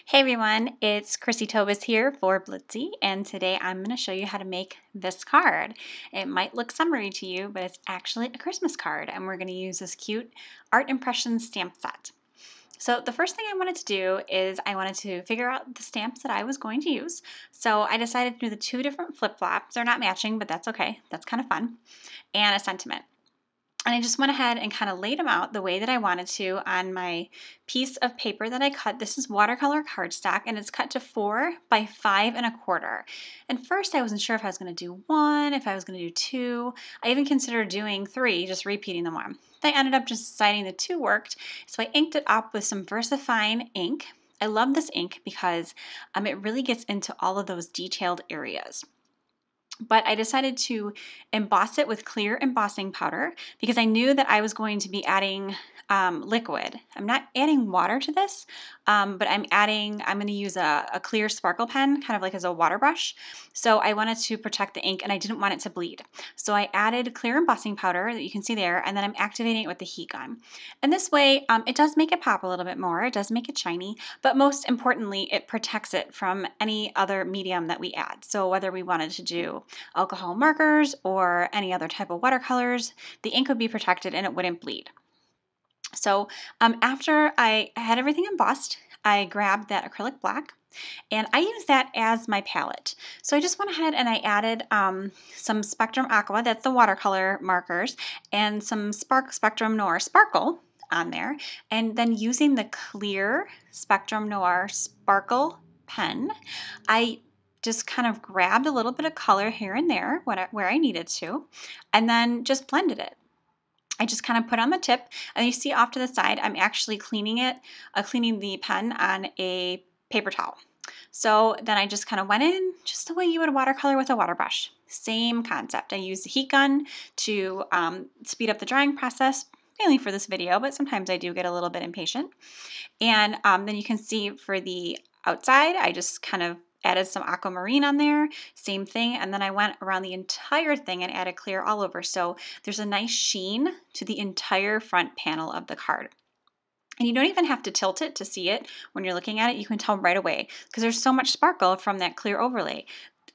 Hey everyone, it's Chrissy Tobis here for Blitsy, and today I'm going to show you how to make this card. It might look summery to you, but it's actually a Christmas card, and we're going to use this cute art impression stamp set. So the first thing I wanted to do is I wanted to figure out the stamps that I was going to use. So I decided to do the two different flip-flops. They're not matching, but that's okay. That's kind of fun. And a sentiment. And I just went ahead and kind of laid them out the way that I wanted to on my piece of paper that I cut. This is watercolor cardstock, and it's cut to 4 by 5 1/4. And first I wasn't sure if I was going to do 1, if I was going to do 2. I even considered doing 3, just repeating the 1. Then I ended up just deciding the 2 worked, so I inked it up with some VersaFine ink. I love this ink because it really gets into all of those detailed areas. But I decided to emboss it with clear embossing powder because I knew that I was going to be adding liquid. I'm not adding water to this, but I'm going to use a clear sparkle pen, kind of like as a water brush. So I wanted to protect the ink and I didn't want it to bleed. So I added clear embossing powder that you can see there, and then I'm activating it with the heat gun. And this way, it does make it pop a little bit more. It does make it shiny, but most importantly, it protects it from any other medium that we add. So whether we wanted to do alcohol markers or any other type of watercolors, the ink would be protected and it wouldn't bleed. So after I had everything embossed, I grabbed that acrylic black and I used that as my palette. So I just went ahead and I added some Spectrum Aqua, that's the watercolor markers, and some Spectrum Noir Sparkle on there. And then using the clear Spectrum Noir Sparkle pen, I just kind of grabbed a little bit of color here and there where I needed to, and then just blended it. I just kind of put on the tip, and you see off to the side, I'm actually cleaning the pen on a paper towel. So then I just kind of went in just the way you would watercolor with a water brush. Same concept. I used the heat gun to speed up the drying process, mainly for this video, but sometimes I do get a little bit impatient. And then you can see for the outside, I just kind of added some aquamarine on there, same thing, and then I went around the entire thing and added clear all over, so there's a nice sheen to the entire front panel of the card. And you don't even have to tilt it to see it. When you're looking at it, you can tell right away because there's so much sparkle from that clear overlay.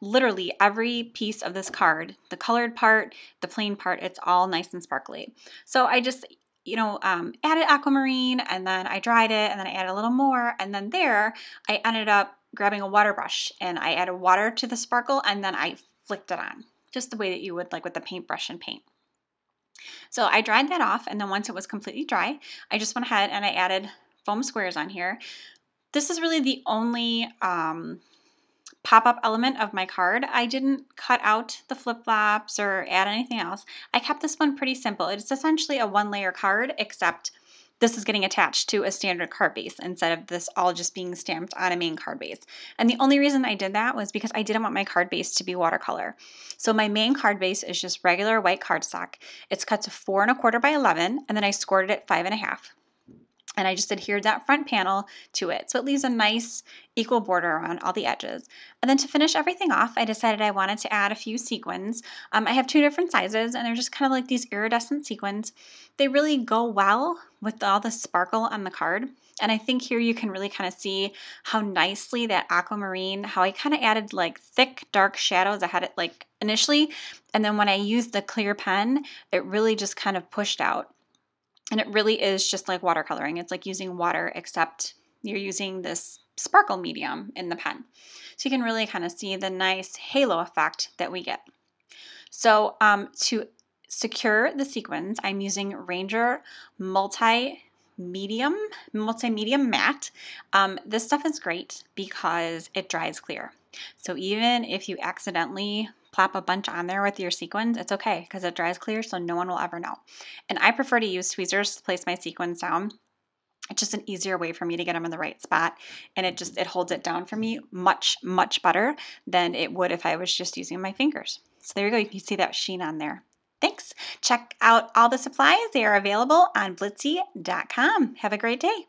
Literally every piece of this card, the colored part, the plain part, it's all nice and sparkly. So I just added aquamarine, and then I dried it, and then I added a little more, and then there I ended up grabbing a water brush and I added water to the sparkle, and then I flicked it on just the way that you would like with the paintbrush and paint. So I dried that off, and then once it was completely dry, I just went ahead and I added foam squares on here. This is really the only pop-up element of my card. I didn't cut out the flip-flops or add anything else. I kept this one pretty simple. It's essentially a one-layer card, except this is getting attached to a standard card base instead of this all just being stamped on a main card base. And the only reason I did that was because I didn't want my card base to be watercolor. So my main card base is just regular white cardstock. It's cut to 4 1/4 by 11, and then I scored it at 5 1/2. And I just adhered that front panel to it. So it leaves a nice equal border around all the edges. And then to finish everything off, I decided I wanted to add a few sequins. I have 2 different sizes, and they're just kind of like these iridescent sequins. They really go well with all the sparkle on the card. And I think here you can really kind of see how nicely that aquamarine, how I kind of added like thick, dark shadows. I had it like initially, and then when I used the clear pen, it really just kind of pushed out. And it really is just like watercoloring. It's like using water, except you're using this sparkle medium in the pen. So you can really kind of see the nice halo effect that we get. So to secure the sequins, I'm using Ranger Multi-Medium Matte. This stuff is great because it dries clear. So even if you accidentally plop a bunch on there with your sequins, it's okay because it dries clear, so no one will ever know. And I prefer to use tweezers to place my sequins down. It's just an easier way for me to get them in the right spot, and it holds it down for me much, much better than it would if I was just using my fingers. So there you go. You can see that sheen on there. Thanks. Check out all the supplies. They are available on blitsy.com. Have a great day.